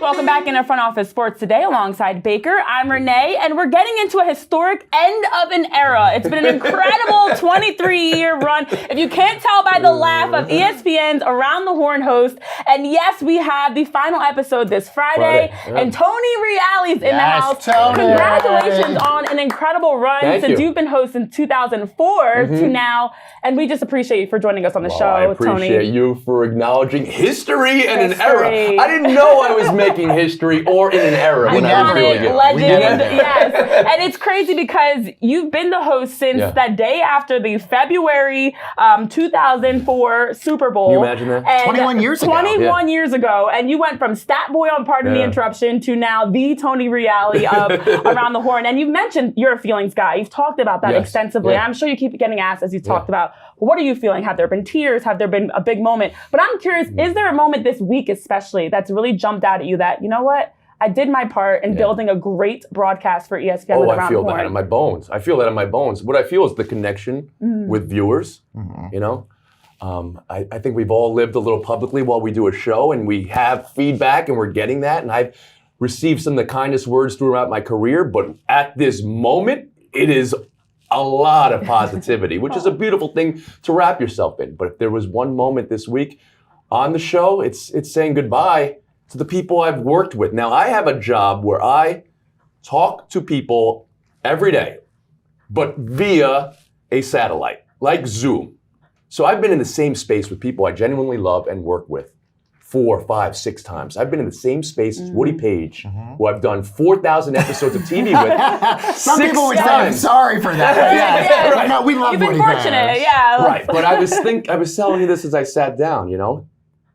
Welcome back into Front Office Sports Today alongside Baker. I'm Renee, and we're getting into a historic end of an era. It's been an incredible 23-year run. If you can't tell by the laugh of ESPN's Around the Horn host. And yes, we have the final episode this Friday. And Tony Reali's in the house. Tony. Congratulations on an incredible run since you've been hosting 2004 to now. And we just appreciate you for joining us on the show, I appreciate Tony. you for acknowledging history and an era. I didn't know I was making history or in an era when I was doing it. Legend, yes. And it's crazy because you've been the host since that day after the February 2004 Super Bowl. Can you imagine that? And 21 years ago. 21 years ago. And you went from Stat Boy on Pardon the Interruption to now the Tony Reali of Around the Horn. And you've mentioned you're a feelings guy. You've talked about that extensively. And I'm sure you keep getting asked as you talked about, what are you feeling? Have there been tears? Have there been a big moment? But I'm curious, is there a moment this week especially that's really jumped out at you that, you know what? I did my part in building a great broadcast for ESPN with Around the Horn. I feel that in my bones. I feel that in my bones. What I feel is the connection with viewers, you know? I think we've all lived a little publicly while we do a show, and we have feedback, and we're getting that. And I've received some of the kindest words throughout my career, but at this moment, it is a lot of positivity, which is a beautiful thing to wrap yourself in. But if there was one moment this week on the show, it's saying goodbye to the people I've worked with. Now, I have a job where I talk to people every day, but via a satellite, like Zoom. So I've been in the same space with people I genuinely love and work with 4, 5, 6 times. I've been in the same space as Woody Page, who I've done 4,000 episodes of TV with. Some people would say, I'm sorry for that. Right. No, we love You've Woody been fortunate, Page. Right, but I was telling you this as I sat down, you know?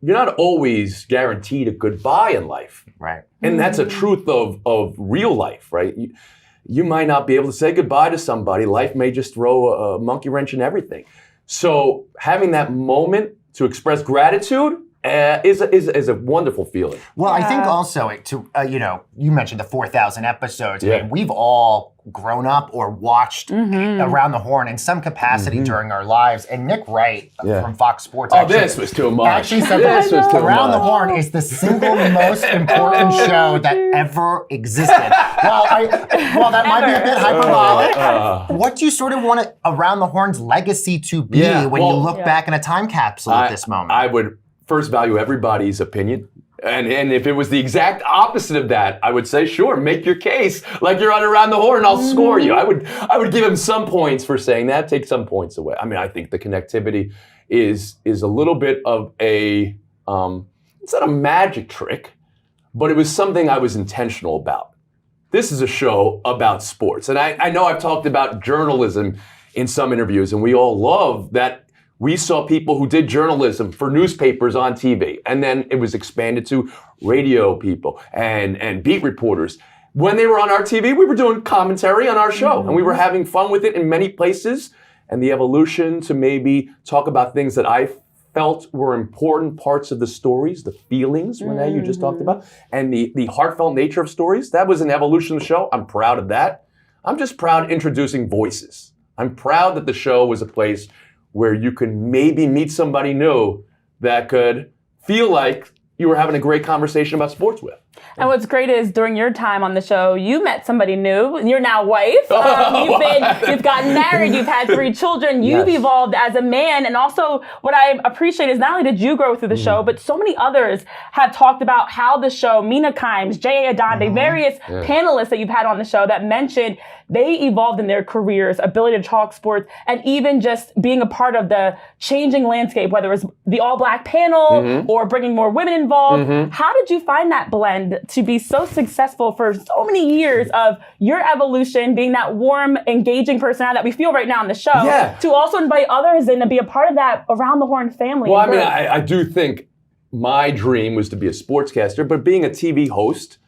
You're not always guaranteed a goodbye in life. Right. And that's a truth of real life, right? You might not be able to say goodbye to somebody. Life may just throw a monkey wrench in everything. So having that moment to express gratitude is a wonderful feeling. Well, I think also, you mentioned the 4,000 episodes. I mean, we've all grown up or watched Around the Horn in some capacity during our lives. And Nick Wright from Fox Sports this was too much. Actually said Around the Horn is the single most important show that ever existed. Well, that might be a bit hyperbolic. What do you sort of want Around the Horn's legacy to be when you look back in a time capsule at this moment? I would first value everybody's opinion. And if it was the exact opposite of that, I would say, sure, make your case like you're on Around the Horn and I'll score you. I would give him some points for saying that, take some points away. I mean, I think the connectivity is a little bit of it's not a magic trick, but it was something I was intentional about. This is a show about sports. And I know I've talked about journalism in some interviews, and we all love that. We saw people who did journalism for newspapers on TV, and then it was expanded to radio people and beat reporters. When they were on our TV, we were doing commentary on our show, and we were having fun with it in many places. And the evolution to maybe talk about things that I felt were important parts of the stories, the feelings, Renee, you just talked about, and the heartfelt nature of stories, that was an evolution of the show. I'm proud of that. I'm just proud introducing voices. I'm proud that the show was a place where you can maybe meet somebody new that could feel like you were having a great conversation about sports with. And what's great is during your time on the show, you met somebody new. You're now wife. You've gotten married. You've had 3 children. You've evolved as a man. And also what I appreciate is not only did you grow through the show, but so many others have talked about how the show, Mina Kimes, J.A. Adonde, various panelists that you've had on the show that mentioned they evolved in their careers, ability to talk sports, and even just being a part of the changing landscape, whether it was the all-black panel or bringing more women involved. How did you find that blend to be so successful for so many years of your evolution, being that warm, engaging personality that we feel right now on the show, to also invite others in to be a part of that Around the Horn family? Well, I mean, I do think my dream was to be a sportscaster, but being a TV host,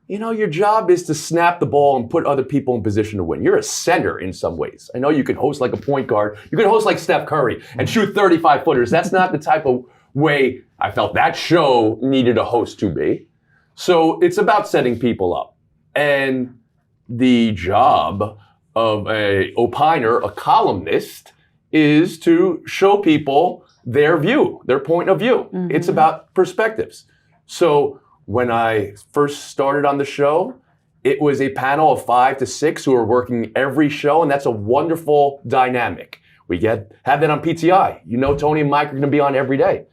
you know, your job is to snap the ball and put other people in position to win. You're a center in some ways. I know you could host like a point guard. You could host like Steph Curry and shoot 35-footers. That's not the type of way I felt that show needed a host to be. So it's about setting people up. And the job of a opiner, a columnist, is to show people their view, their point of view. It's about perspectives. So when I first started on the show, it was a panel of 5 to 6 who are working every show, and that's a wonderful dynamic. We have that on PTI. You know, Tony and Mike are going to be on every day.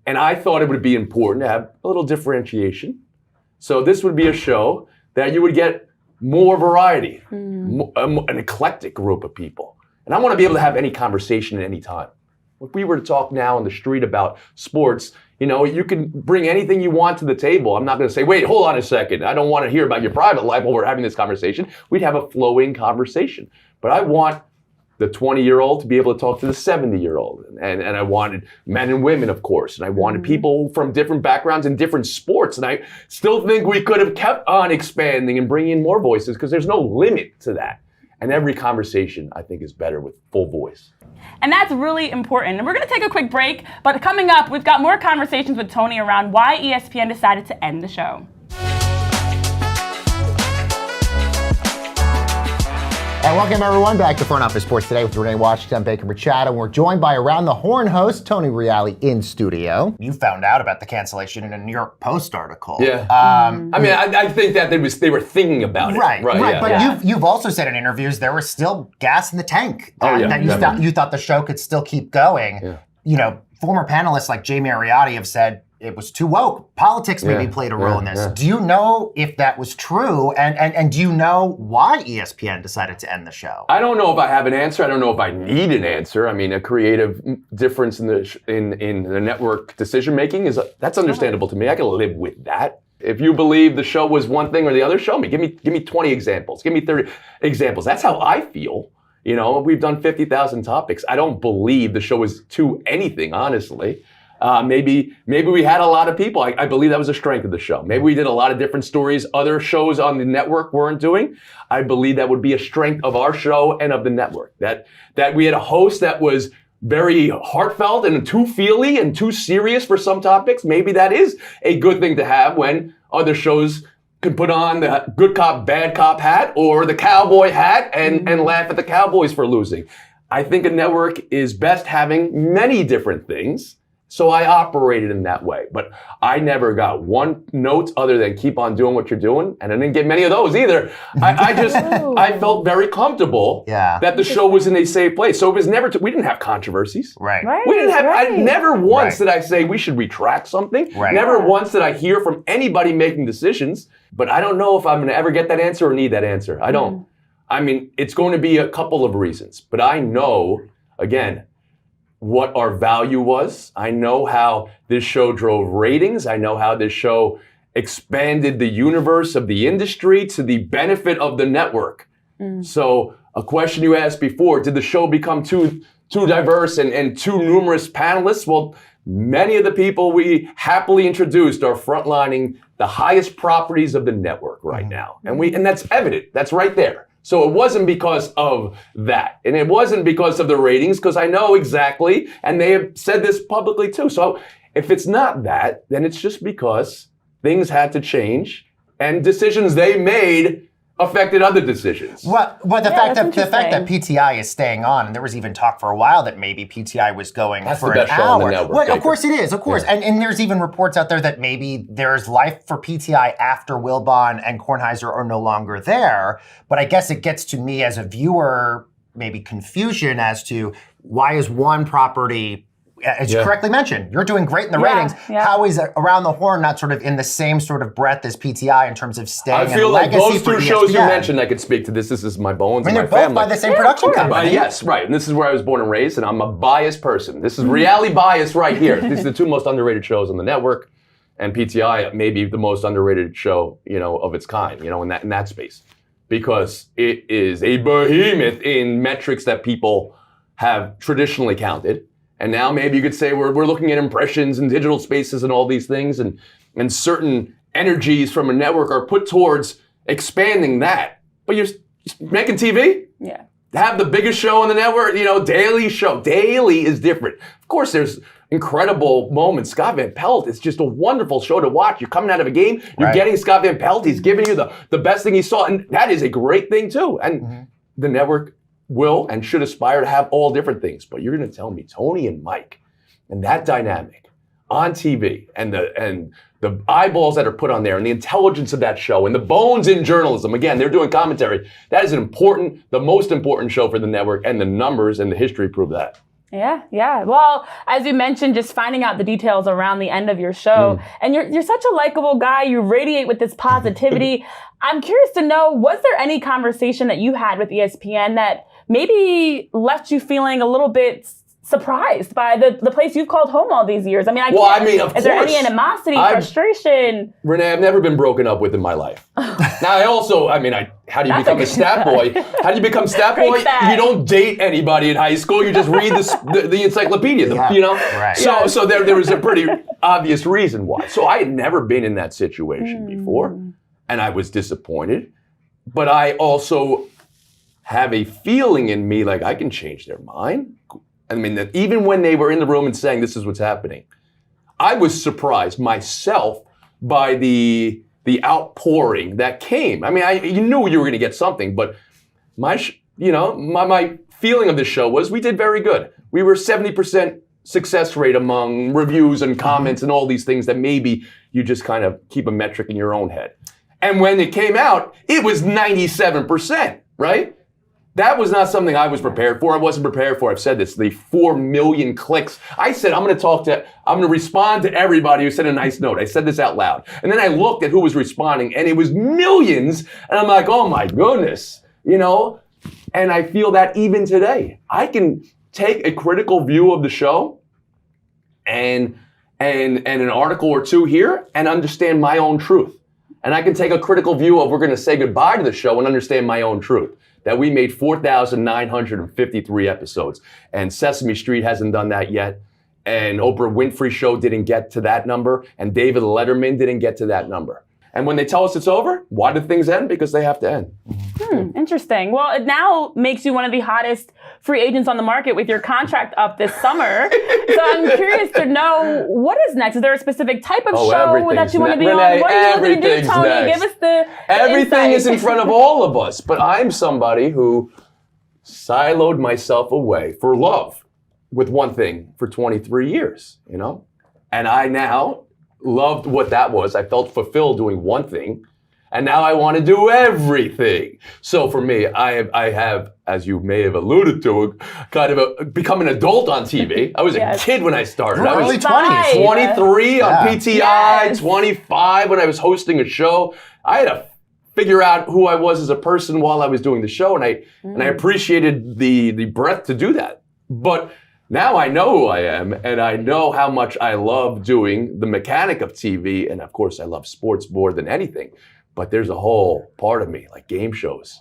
And I thought it would be important to have a little differentiation. So this would be a show that you would get more variety, an eclectic group of people. And I want to be able to have any conversation at any time. If we were to talk now on the street about sports, you know, you can bring anything you want to the table. I'm not going to say, wait, hold on a second. I don't want to hear about your private life while we're having this conversation. We'd have a flowing conversation. But I want the 20-year-old to be able to talk to the 70-year-old. And I wanted men and women, of course. And I wanted people from different backgrounds and different sports. And I still think we could have kept on expanding and bringing in more voices because there's no limit to that. And every conversation, I think, is better with full voice. And that's really important. And we're going to take a quick break. But coming up, we've got more conversations with Tony around why ESPN decided to end the show. And welcome everyone back to Front Office Sports Today with Renee Washington, Baker Machado. We're joined by Around the Horn host Tony Reali in studio. You found out about the cancellation in a New York Post article. Yeah. I mean, I think that they were thinking about it. Right. Yeah. But you've also said in interviews there was still gas in the tank. That you thought the show could still keep going. Yeah. You know, former panelists like Jamie Ariotti have said it was too woke. Politics maybe played a role in this. Do you know if that was true? And do you know why ESPN decided to end the show? I don't know if I have an answer. I don't know if I need an answer. I mean, a creative difference in the network decision making that's understandable to me. I can live with that. If you believe the show was one thing or the other, show me. Give me 20 examples. Give me 30 examples. That's how I feel. You know, we've done 50,000 topics. I don't believe the show was to anything, honestly. Maybe we had a lot of people. I believe that was a strength of the show. Maybe we did a lot of different stories other shows on the network weren't doing. I believe that would be a strength of our show and of the network. That we had a host that was very heartfelt and too feely and too serious for some topics. Maybe that is a good thing to have when other shows can put on the good cop, bad cop hat or the cowboy hat and laugh at the Cowboys for losing. I think a network is best having many different things. So I operated in that way, but I never got one note other than keep on doing what you're doing, and I didn't get many of those either. I felt very comfortable that the show was in a safe place. So it was never, we didn't have controversies. Right. We didn't have, I never once did I say we should retract something. Right. Never once did I hear from anybody making decisions, but I don't know if I'm going to ever get that answer or need that answer. I don't. I mean, it's going to be a couple of reasons, but I know, again, what our value was. I know how this show drove ratings. I know how this show expanded the universe of the industry to the benefit of the network. So a question you asked before, did the show become too diverse and too numerous panelists? Well, many of the people we happily introduced are frontlining the highest properties of the network right now. And that's evident. That's right there. So it wasn't because of that. And it wasn't because of the ratings, because I know exactly, and they have said this publicly too. So if it's not that, then it's just because things had to change and decisions they made affected other decisions. Well, the fact that PTI is staying on, and there was even talk for a while that maybe PTI was going for an hour. Well, of course it is, of course. Yeah. And there's even reports out there that maybe there's life for PTI after Wilbon and Kornheiser are no longer there. But I guess it gets to me as a viewer, maybe confusion as to why is one property, as you correctly mentioned, you're doing great in the ratings. Yeah. How is Around the Horn not sort of in the same sort of breath as PTI in terms of staying? I feel like those two shows you mentioned, I could speak to this. This is my bones. I mean, they're both by the same production company. Yes, right. And this is where I was born and raised, and I'm a biased person. This is reality bias right here. These are the two most underrated shows on the network, and PTI may be the most underrated show, you know, of its kind, you know, in that space, because it is a behemoth in metrics that people have traditionally counted. And now maybe you could say we're looking at impressions and digital spaces and all these things, and certain energies from a network are put towards expanding that. But you're making TV? Yeah. Have the biggest show on the network, you know, daily show. Daily is different. Of course, there's incredible moments. Scott Van Pelt is just a wonderful show to watch. You're coming out of a game, you're getting Scott Van Pelt. He's giving you the best thing he saw, and that is a great thing too. And the network will and should aspire to have all different things. But you're going to tell me Tony and Mike and that dynamic on TV and the the eyeballs that are put on there and the intelligence of that show and the bones in journalism. Again, they're doing commentary. That is the most important show for the network, and the numbers and the history prove that. Yeah. Well, as you mentioned, just finding out the details around the end of your show, and you're such a likable guy. You radiate with this positivity. I'm curious to know, was there any conversation that you had with ESPN that maybe left you feeling a little bit surprised by the place you've called home all these years? I mean, of is there course. any animosity, frustration? Renee, I've never been broken up with in my life. Now, how do you become a stat boy? How do you become stat boy? Stat. You don't date anybody in high school. You just read the encyclopedia, you know? Right. So there was a pretty obvious reason why. So I had never been in that situation before, and I was disappointed. But I also have a feeling in me like I can change their mind. I mean, that even when they were in the room and saying this is what's happening, I was surprised myself by the outpouring that came. I mean, you knew you were going to get something, but my feeling of this show was we did very good. We were 70% success rate among reviews and comments and all these things that maybe you just kind of keep a metric in your own head. And when it came out, it was 97%, right? That was not something I was prepared for. I wasn't prepared for. I've said this, the 4 million clicks. I said, I'm going to respond to everybody who sent a nice note. I said this out loud. And then I looked at who was responding, and it was millions. And I'm like, oh my goodness, you know? And I feel that even today, I can take a critical view of the show and an article or two here and understand my own truth. And I can take a critical view of we're going to say goodbye to the show and understand my own truth. That we made 4,953 episodes. And Sesame Street hasn't done that yet. And Oprah Winfrey Show didn't get to that number. And David Letterman didn't get to that number. And when they tell us it's over, why do things end? Because they have to end. Interesting. Well, it now makes you one of the hottest free agents on the market with your contract up this summer. So I'm curious to know, what is next? Is there a specific type of show that you want to be on? What are you looking to do, Tony? Next. Give us the Everything insight. is in front of all of us. But I'm somebody who siloed myself away for love with one thing for 23 years, you know? And I now loved what that was. I felt fulfilled doing one thing. And now I want to do everything. So for me, I have, as you may have alluded to, become an adult on TV. I was a kid when I started. I was early 20s. 23 on PTI, 25 when I was hosting a show. I had to figure out who I was as a person while I was doing the show, and I appreciated the breadth to do that. But now I know who I am, and I know how much I love doing the mechanic of TV, and of course I love sports more than anything. But there's a whole part of me, like game shows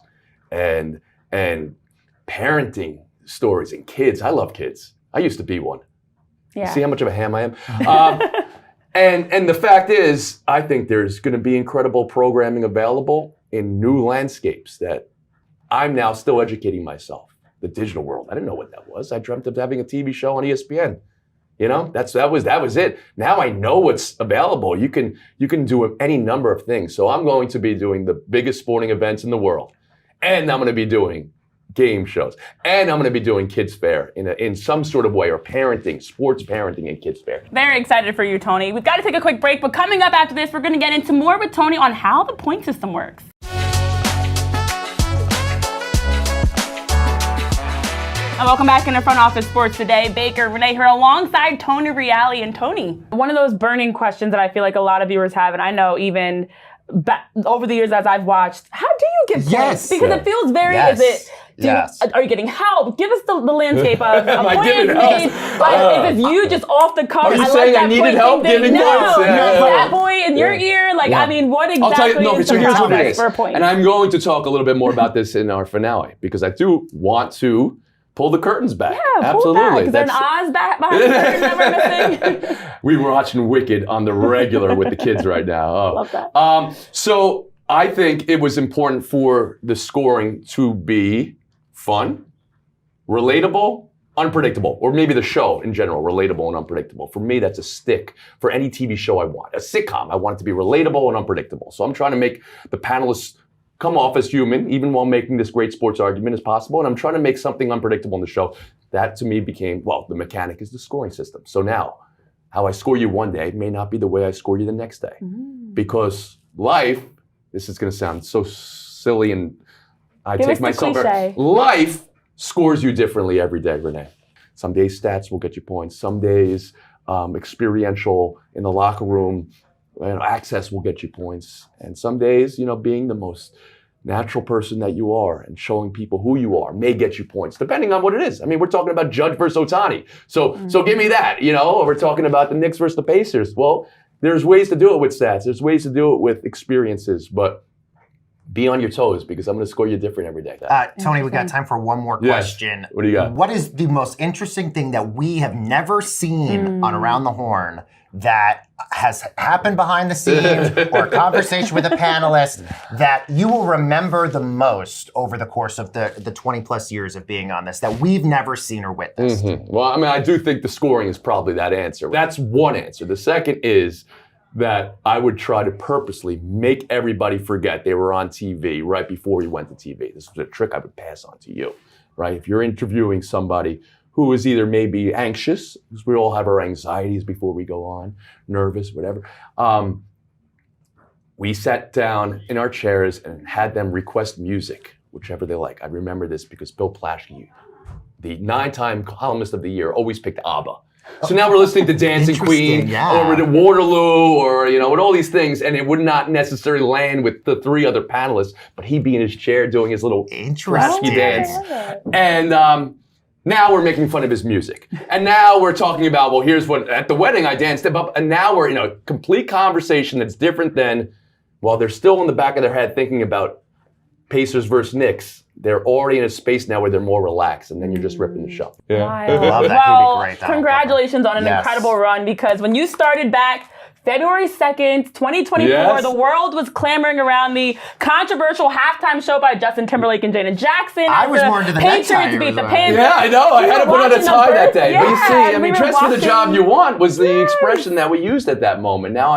and parenting stories and kids. I love kids. I used to be one. Yeah. See how much of a ham I am? And the fact is, I think there's going to be incredible programming available in new landscapes that I'm now still educating myself. The digital world. I didn't know what that was. I dreamt of having a TV show on ESPN. You know, that was it. Now I know what's available. You can do any number of things. So I'm going to be doing the biggest sporting events in the world, and I'm going to be doing game shows, and I'm going to be doing kids fair in some sort of way, or parenting, sports parenting and kids fair. Very excited for you, Tony. We've got to take a quick break, but coming up after this, we're going to get into more with Tony on how the point system works. And welcome back into Front Office Sports today. Baker, Renee here alongside Tony Reali. And Tony, one of those burning questions that I feel like a lot of viewers have, and I know even over the years as I've watched, how do you give points? Because it feels very, are you getting help? Give us the landscape of Am I point giving made. help? Is it you just off the cuff? Are you I saying like I that needed point help thing. giving points? That boy in your ear? Like, I mean, what exactly I'll tell you, is so the here's what it process is. for a point? And I'm going to talk a little bit more about this in our finale, because I do want to pull the curtains back. Yeah, absolutely. Is there an Oz back behind the curtain that we're missing? We were watching Wicked on the regular with the kids right now. Oh. Love that. So I think it was important for the scoring to be fun, relatable, unpredictable, or maybe the show in general, relatable and unpredictable. For me, that's a stick for any TV show I want. A sitcom, I want it to be relatable and unpredictable. So I'm trying to make the panelists come off as human, even while making this great sports argument as possible. And I'm trying to make something unpredictable in the show. That to me became, the mechanic is the scoring system. So now, how I score you one day may not be the way I score you the next day. Because life, this is going to sound so silly and I Give take us the myself cliche. life scores you differently every day, Renee. Some days stats will get you points. Some days experiential in the locker room, access will get you points. And some days, being the most natural person that you are and showing people who you are may get you points, depending on what it is. I mean, we're talking about Judge versus Ohtani. So give me that, or we're talking about the Knicks versus the Pacers. Well, there's ways to do it with stats. There's ways to do it with experiences, but be on your toes because I'm going to score you different every day. Tony, we got time for one more question. What do you got? What is the most interesting thing that we have never seen on Around the Horn that has happened behind the scenes or a conversation with a panelist that you will remember the most over the course of the 20 plus years of being on this that we've never seen or witnessed? Well, I mean, I do think the scoring is probably that answer. That's one answer. The second is that I would try to purposely make everybody forget they were on TV right before you went to TV. This was a trick I would pass on to you, right? If you're interviewing somebody who is either maybe anxious, because we all have our anxieties before we go on, nervous, whatever. We sat down in our chairs and had them request music, whichever they like. I remember this because Bill Plaschke, the 9-time columnist of the year, always picked ABBA. So now we're listening to Dancing Queen or the Waterloo or, with all these things, and it would not necessarily land with the 3 other panelists, but he'd be in his chair doing his little Plaschke dance. And now we're making fun of his music. And now we're talking about, well, here's what, at the wedding I danced him up, and now we're in a complete conversation that's different than, while they're still in the back of their head thinking about Pacers versus Knicks, they're already in a space now where they're more relaxed, and then you're just ripping the show. Wild. Love that. Well, He'd be great. congratulations on an incredible run, because when you started back February 2nd, 2024, the world was clamoring around the controversial halftime show by Justin Timberlake and Janet Jackson. I was more into the Patriots necktie beat the or Panthers. Yeah, I know. I had to put on a tie that day. Yeah, but you see, I mean, dress for the job you want was the Yes. expression that we used at that moment. Now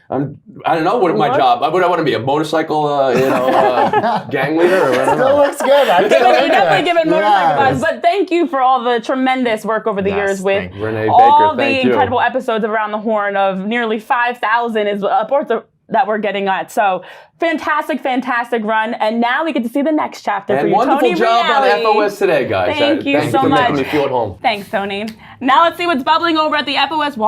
I don't know what my job. Would I want to be a motorcycle, gang leader or whatever? Still looks good. You definitely give it motorcycle vibes. But thank you for all the tremendous work over the years with Renee all Baker, the incredible episodes of Around the Horn of nearly 5,000 is upwards of that we're getting at. So fantastic run. And now we get to see the next chapter for you, wonderful Tony job Reali. on FOS today, guys. Thank you so for much. making me feel at home. Thanks, Tony. Now let's see what's bubbling over at the FOS